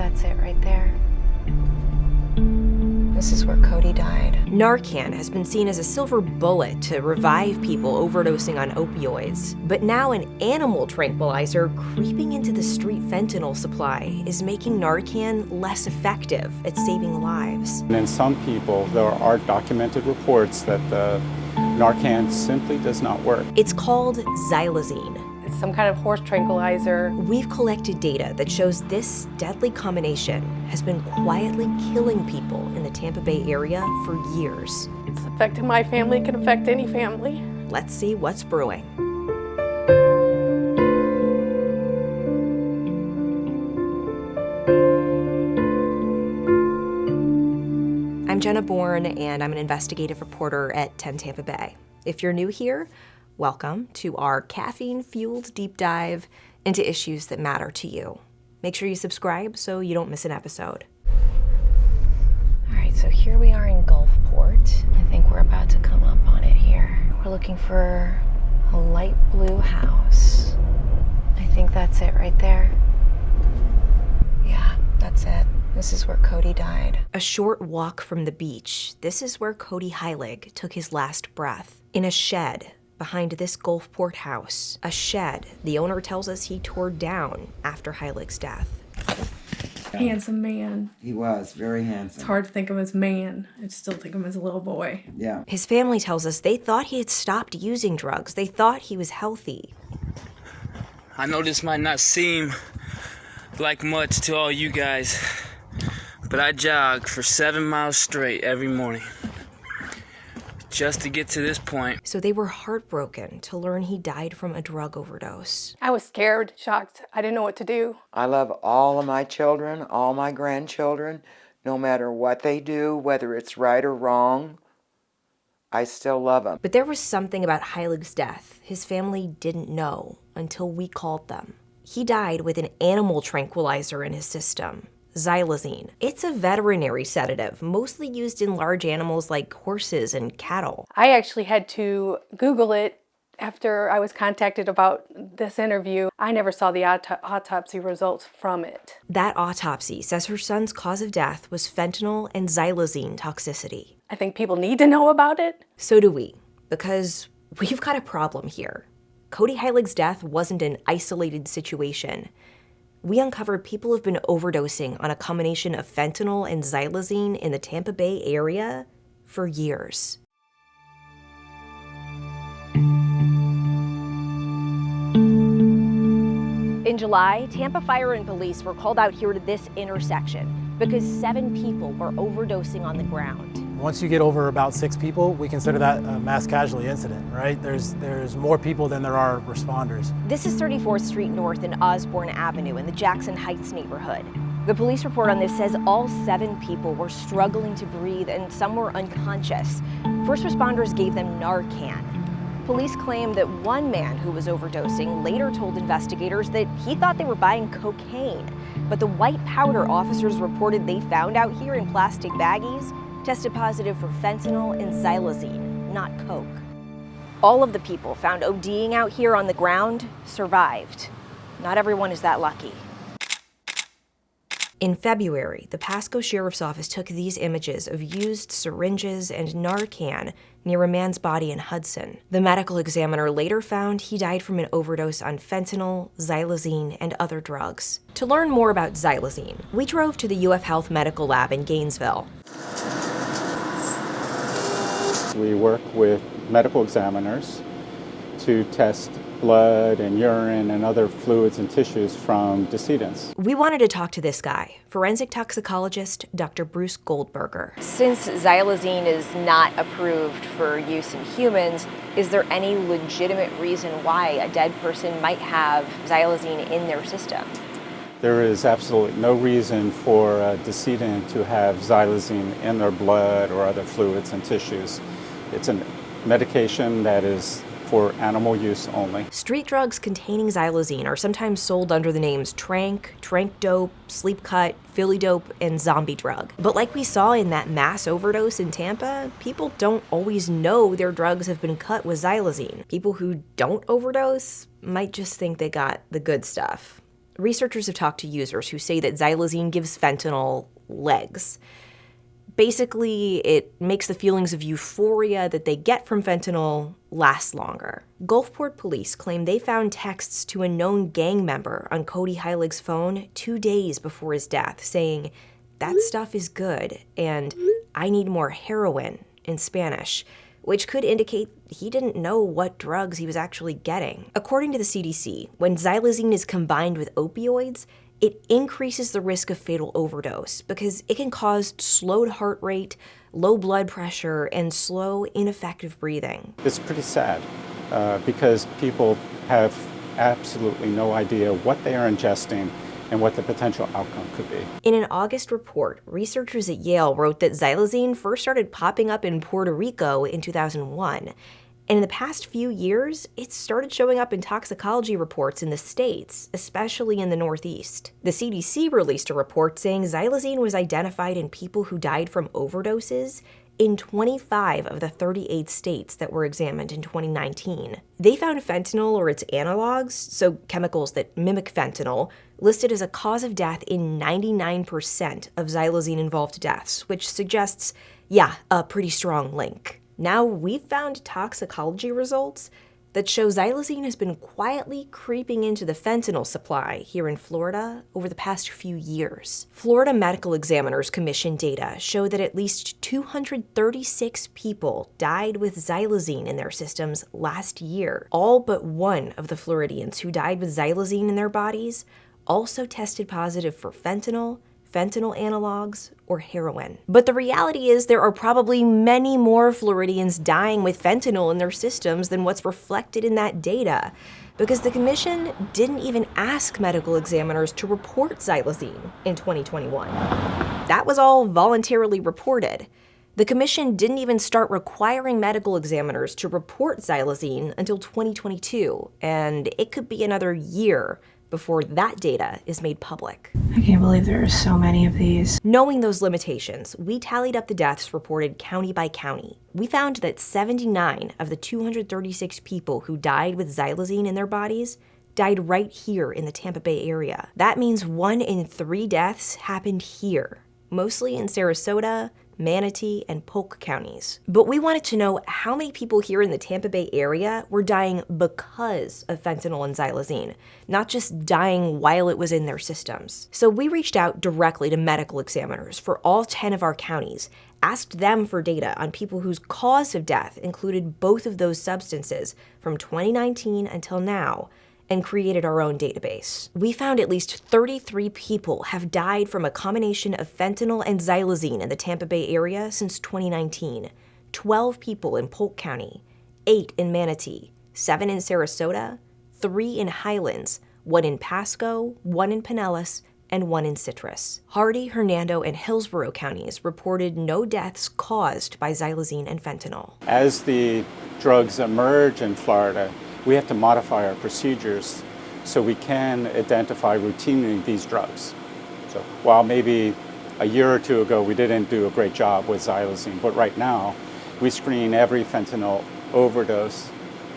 that's it right there. This is where Cody died. Narcan has been seen as a silver bullet to revive people overdosing on opioids. But now an animal tranquilizer creeping into the street fentanyl supply is making Narcan less effective at saving lives. And in some people, there are documented reports that the Narcan simply does not work. It's called xylazine. It's some kind of horse tranquilizer. We've collected data that shows this deadly combination has been quietly killing people in the Tampa Bay area for years. It's affected my family, it can affect any family. Let's see what's brewing. I'm Jenna Bourne, and I'm an investigative reporter at 10 Tampa Bay. If you're new here, welcome to our caffeine-fueled deep dive into issues that matter to you. Make sure you subscribe so you don't miss an episode. All right, so here we are in Gulfport. I think we're about to come up on it here. We're looking for a light blue house. I think that's it right there. Yeah, that's it. This is where Cody died. A short walk from the beach, this is where Cody Heilig took his last breath. In a shed behind this Gulfport house, a shed the owner tells us he tore down after Heilig's death. Handsome man. He was very handsome. It's hard to think of him as man. I still think of him as a little boy. Yeah. His family tells us they thought he had stopped using drugs. They thought he was healthy. I know this might not seem like much to all you guys, but I jog for 7 miles straight every morning just to get to this point. So they were heartbroken to learn he died from a drug overdose. I was scared, shocked. I didn't know what to do. I love all of my children, all my grandchildren, no matter what they do, whether it's right or wrong. I still love them. But there was something about Heilig's death his family didn't know until we called them. He died with an animal tranquilizer in his system, xylazine. It's a veterinary sedative, mostly used in large animals like horses and cattle. I actually had to Google it after I was contacted about this interview. I never saw the autopsy results from it. That autopsy says her son's cause of death was fentanyl and xylazine toxicity. I think people need to know about it. So do we, because we've got a problem here. Cody Heilig's death wasn't an isolated situation. We uncovered people have been overdosing on a combination of fentanyl and xylazine in the Tampa Bay area for years. In July, Tampa Fire and Police were called out here to this intersection because 7 people were overdosing on the ground. Once you get over about 6 people, we consider that a mass casualty incident, right? There's more people than there are responders. This is 34th Street North and Osborne Avenue in the Jackson Heights neighborhood. The police report on this says all 7 people were struggling to breathe and some were unconscious. First responders gave them Narcan. Police claim that one man who was overdosing later told investigators that he thought they were buying cocaine. But the white powder officers reported they found out here in plastic baggies tested positive for fentanyl and xylazine, not coke. All of the people found ODing out here on the ground survived. Not everyone is that lucky. In February, the Pasco Sheriff's Office took these images of used syringes and Narcan near a man's body in Hudson. The medical examiner later found he died from an overdose on fentanyl, xylazine, and other drugs. To learn more about xylazine, we drove to the UF Health Medical Lab in Gainesville. We work with medical examiners to test blood and urine and other fluids and tissues from decedents. We wanted to talk to this guy, forensic toxicologist Dr. Bruce Goldberger. Since xylazine is not approved for use in humans, is there any legitimate reason why a dead person might have xylazine in their system? There is absolutely no reason for a decedent to have xylazine in their blood or other fluids and tissues. It's a medication that is for animal use only. Street drugs containing xylazine are sometimes sold under the names trank dope, sleep cut, Philly dope, and zombie drug. But like we saw in that mass overdose in Tampa, people don't always know their drugs have been cut with xylazine. People who don't overdose might just think they got the good stuff. researchers have talked to users who say that xylazine gives fentanyl legs. Basically, it makes the feelings of euphoria that they get from fentanyl last longer. Gulfport police claim they found texts to a known gang member on Cody Heilig's phone 2 days before his death saying, "That stuff is good," and "I need more heroin" in Spanish, which could indicate he didn't know what drugs he was actually getting. According to the CDC, when xylazine is combined with opioids, it increases the risk of fatal overdose because it can cause slowed heart rate, low blood pressure, and slow, ineffective breathing. It's pretty sad because people have absolutely no idea what they are ingesting and what the potential outcome could be. In an August report, researchers at Yale wrote that xylazine first started popping up in Puerto Rico in 2001. And in the past few years, it's started showing up in toxicology reports in the States, especially in the Northeast. The CDC released a report saying xylazine was identified in people who died from overdoses in 25 of the 38 states that were examined in 2019. They found fentanyl or its analogs, so chemicals that mimic fentanyl, listed as a cause of death in 99% of xylazine-involved deaths, which suggests, a pretty strong link. Now we've found toxicology results that show xylazine has been quietly creeping into the fentanyl supply here in Florida over the past few years. Florida Medical Examiners Commission data show that at least 236 people died with xylazine in their systems last year. All but one of the Floridians who died with xylazine in their bodies also tested positive for fentanyl analogs, or heroin. But the reality is there are probably many more Floridians dying with fentanyl in their systems than what's reflected in that data, because the commission didn't even ask medical examiners to report xylazine in 2021. That was all voluntarily reported. The commission didn't even start requiring medical examiners to report xylazine until 2022, and it could be another year before that data is made public. I can't believe there are so many of these. Knowing those limitations, we tallied up the deaths reported county by county. We found that 79 of the 236 people who died with xylazine in their bodies died right here in the Tampa Bay area. That means 1 in 3 deaths happened here, mostly in Sarasota, Manatee, and Polk counties. But we wanted to know how many people here in the Tampa Bay area were dying because of fentanyl and xylazine, not just dying while it was in their systems. So we reached out directly to medical examiners for all 10 of our counties, asked them for data on people whose cause of death included both of those substances from 2019 until now, and created our own database. We found at least 33 people have died from a combination of fentanyl and xylazine in the Tampa Bay area since 2019. 12 people in Polk County, 8 in Manatee, 7 in Sarasota, 3 in Highlands, 1 in Pasco, 1 in Pinellas, and 1 in Citrus. Hardy, Hernando, and Hillsborough counties reported no deaths caused by xylazine and fentanyl. As the drugs emerge in Florida, we have to modify our procedures so we can identify routinely these drugs. So while maybe a year or two ago we didn't do a great job with xylazine, but right now we screen every fentanyl overdose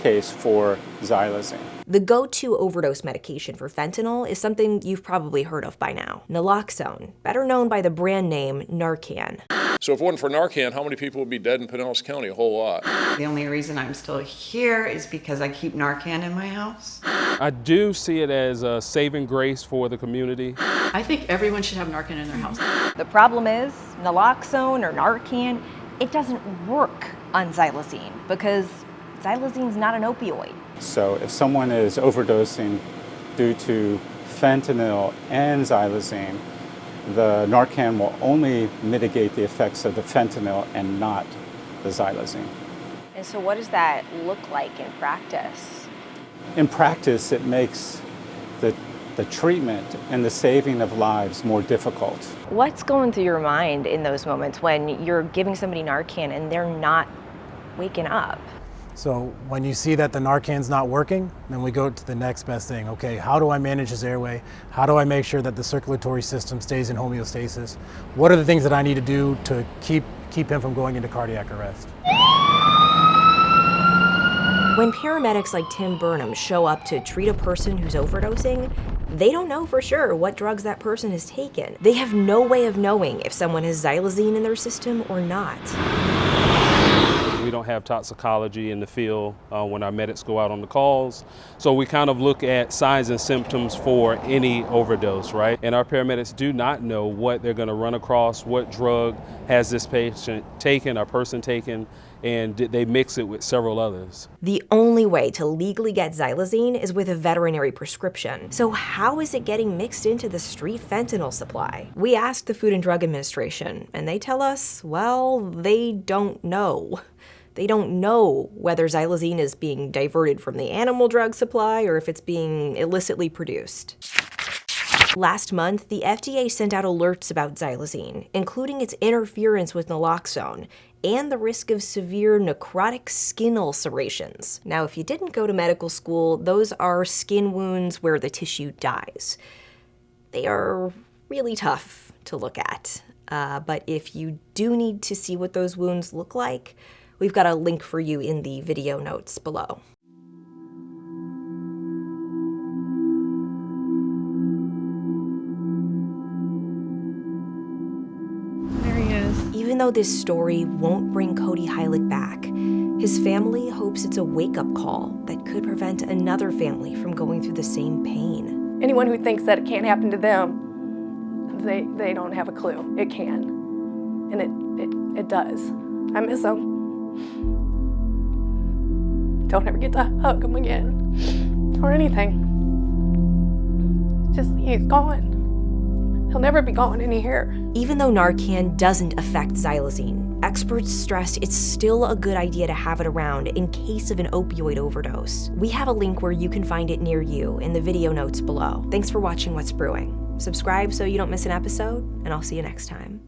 case for xylazine. The go-to overdose medication for fentanyl is something you've probably heard of by now, naloxone, better known by the brand name Narcan. So if it wasn't for Narcan, how many people would be dead in Pinellas County? A whole lot. The only reason I'm still here is because I keep Narcan in my house. I do see it as a saving grace for the community. I think everyone should have Narcan in their house. The problem is, naloxone or Narcan, it doesn't work on xylazine because xylazine's not an opioid. So if someone is overdosing due to fentanyl and xylazine, the Narcan will only mitigate the effects of the fentanyl and not the xylazine. And so what does that look like in practice? In practice, it makes the treatment and the saving of lives more difficult. What's going through your mind in those moments when you're giving somebody Narcan and they're not waking up? So when you see that the Narcan's not working, then we go to the next best thing. Okay, how do I manage his airway? How do I make sure that the circulatory system stays in homeostasis? What are the things that I need to do to keep him from going into cardiac arrest? When paramedics like Tim Burnham show up to treat a person who's overdosing, They don't know for sure what drugs that person has taken. They have no way of knowing if someone has xylazine in their system or not. We don't have toxicology in the field when our medics go out on the calls. So we kind of look at signs and symptoms for any overdose, right? And our paramedics do not know what they're gonna run across, what drug has this patient taken, or person taken, and did they mix it with several others. The only way to legally get xylazine is with a veterinary prescription. So how is it getting mixed into the street fentanyl supply? We asked the Food and Drug Administration, and they tell us, well, they don't know. They don't know whether xylazine is being diverted from the animal drug supply or if it's being illicitly produced. Last month, the FDA sent out alerts about xylazine, including its interference with naloxone and the risk of severe necrotic skin ulcerations. Now, if you didn't go to medical school, those are skin wounds where the tissue dies. They are really tough to look at, but if you do need to see what those wounds look like, we've got a link for you in the video notes below. There he is. Even though this story won't bring Cody Heilig back, his family hopes it's a wake-up call that could prevent another family from going through the same pain. Anyone who thinks that it can't happen to them, they don't have a clue. It can. And it does. I miss him. Don't ever get to hug him again or anything. Just, he's gone. He'll never be going in here. Even though Narcan doesn't affect xylazine, experts stress it's still a good idea to have it around in case of an opioid overdose. We have a link where you can find it near you in the video notes below. Thanks for watching What's Brewing. Subscribe so you don't miss an episode, and I'll see you next time.